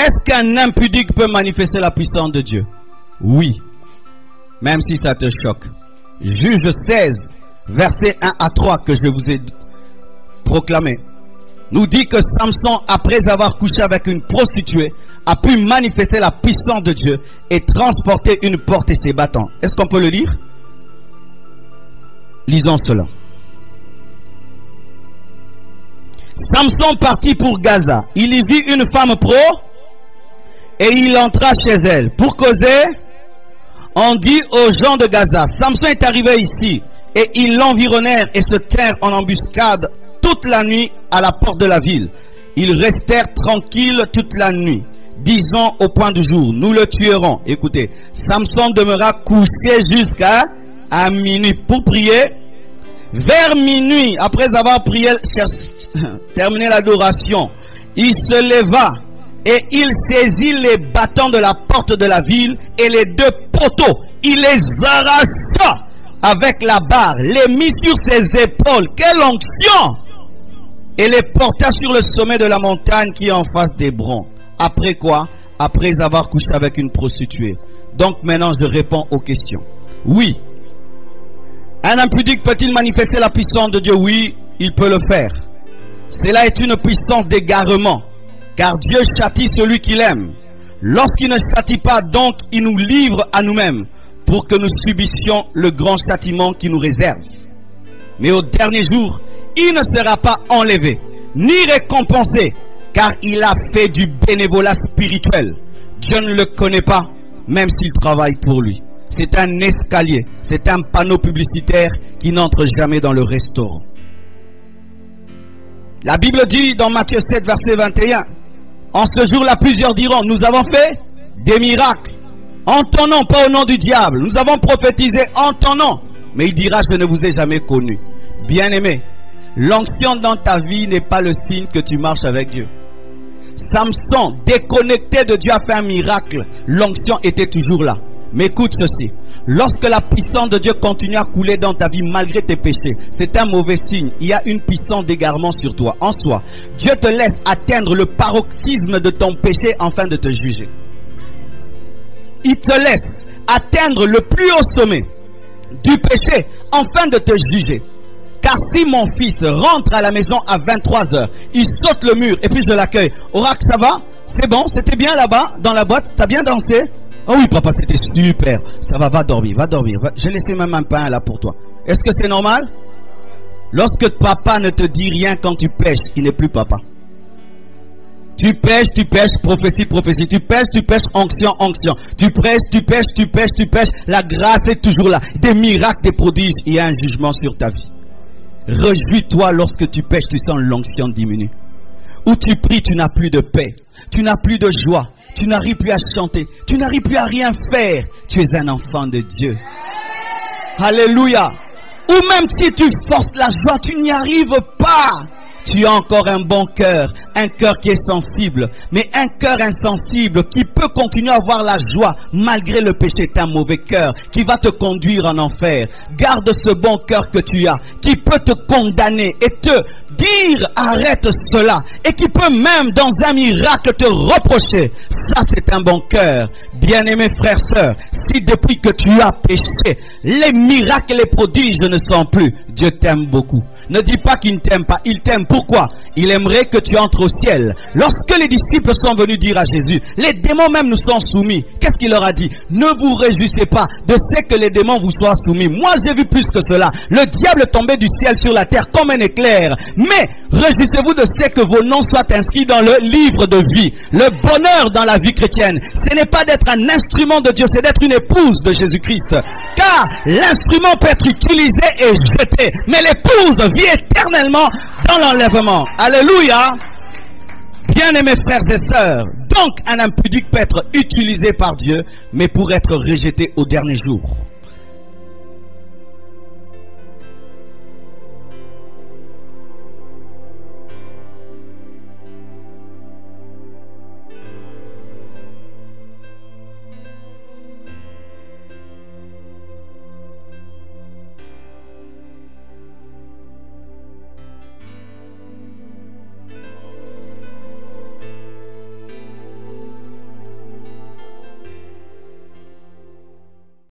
Est-ce qu'un impudique peut manifester la puissance de Dieu? Oui, même si ça te choque. Juge 16, versets 1 à 3 que je vous ai proclamé, nous dit que Samson, après avoir couché avec une prostituée, a pu manifester la puissance de Dieu et transporter une porte et ses battants. Est-ce qu'on peut le lire? Lisons cela. Samson partit pour Gaza. Il y vit une femme et il entra chez elle. Pour causer, on dit aux gens de Gaza, Samson est arrivé ici, et ils l'environnèrent et se tinrent en embuscade toute la nuit à la porte de la ville. Ils restèrent tranquilles toute la nuit, disant au point du jour, nous le tuerons. Écoutez, Samson demeura couché jusqu'à minuit pour prier. Vers minuit, après avoir prié, terminé l'adoration, il se leva et il saisit les battants de la porte de la ville et les deux poteaux. Il les arracha avec la barre, les mit sur ses épaules. Quelle onction! Et les porta sur le sommet de la montagne qui est en face d'Hébron. Après quoi? Après avoir couché avec une prostituée. Donc maintenant je réponds aux questions. Oui. Un impudique peut-il manifester la puissance de Dieu? Oui, il peut le faire. Cela est une puissance d'égarement, car Dieu châtie celui qu'il aime. Lorsqu'il ne châtie pas, donc il nous livre à nous-mêmes, pour que nous subissions le grand châtiment qu'il nous réserve. Mais au dernier jour, il ne sera pas enlevé, ni récompensé, car il a fait du bénévolat spirituel. Dieu ne le connaît pas, même s'il travaille pour lui. C'est un escalier, c'est un panneau publicitaire qui n'entre jamais dans le restaurant. La Bible dit dans Matthieu 7, verset 21, en ce jour-là, plusieurs diront, nous avons fait des miracles en ton nom, pas au nom du diable. Nous avons prophétisé en ton nom. Mais il dira, je ne vous ai jamais connu. Bien-aimé, l'onction dans ta vie n'est pas le signe que tu marches avec Dieu. Samson, déconnecté de Dieu, a fait un miracle. L'onction était toujours là. Mais écoute ceci. Lorsque la puissance de Dieu continue à couler dans ta vie malgré tes péchés, c'est un mauvais signe. Il y a une puissance d'égarement sur toi, en soi. Dieu te laisse atteindre le paroxysme de ton péché afin de te juger. Il te laisse atteindre le plus haut sommet du péché afin de te juger. Car si mon fils rentre à la maison à 23 h, il saute le mur et puis je l'accueille. Oracle, ça va? C'est bon? C'était bien là-bas, dans la boîte? T'as bien dansé? Oh oui, papa, c'était super. Ça va, va dormir, va dormir. J'ai laissé même un pain là pour toi. Est-ce que c'est normal? Lorsque papa ne te dit rien quand tu pêches, il n'est plus papa. Tu pêches, prophétie, prophétie. Tu pêches, onction, onction. Tu pêches. La grâce est toujours là. Des miracles, des prodiges. Il y a un jugement sur ta vie. Réjouis-toi lorsque tu pêches, tu sens l'onction diminuer. Où tu pries, tu n'as plus de paix. Tu n'as plus de joie. Tu n'arrives plus à chanter. Tu n'arrives plus à rien faire. Tu es un enfant de Dieu. Alléluia. Ou même si tu forces la joie, tu n'y arrives pas. Tu as encore un bon cœur, un cœur qui est sensible. Mais un cœur insensible qui peut continuer à avoir la joie malgré le péché est un mauvais cœur qui va te conduire en enfer. Garde ce bon cœur que tu as qui peut te condamner et te dire arrête cela et qui peut même dans un miracle te reprocher. Ça c'est un bon cœur. Bien-aimés frères, sœurs, si depuis que tu as péché, les miracles et les prodiges ne sont plus, Dieu t'aime beaucoup. Ne dis pas qu'il ne t'aime pas, il t'aime. Pourquoi? Il aimerait que tu entres au ciel. Lorsque les disciples sont venus dire à Jésus, les démons même nous sont soumis. Qu'est-ce qu'il leur a dit? Ne vous réjouissez pas de ce que les démons vous soient soumis. Moi j'ai vu plus que cela. Le diable tombait du ciel sur la terre comme un éclair. Mais réjouissez-vous de ce que vos noms soient inscrits dans le livre de vie. Le bonheur dans la vie chrétienne, ce n'est pas d'être un instrument de Dieu, c'est d'être une épouse de Jésus-Christ. Car l'instrument peut être utilisé et jeté, mais l'épouse vit éternellement dans l'enlèvement. Alléluia. Bien-aimés frères et sœurs, donc un impudique peut être utilisé par Dieu, mais pour être rejeté au dernier jour.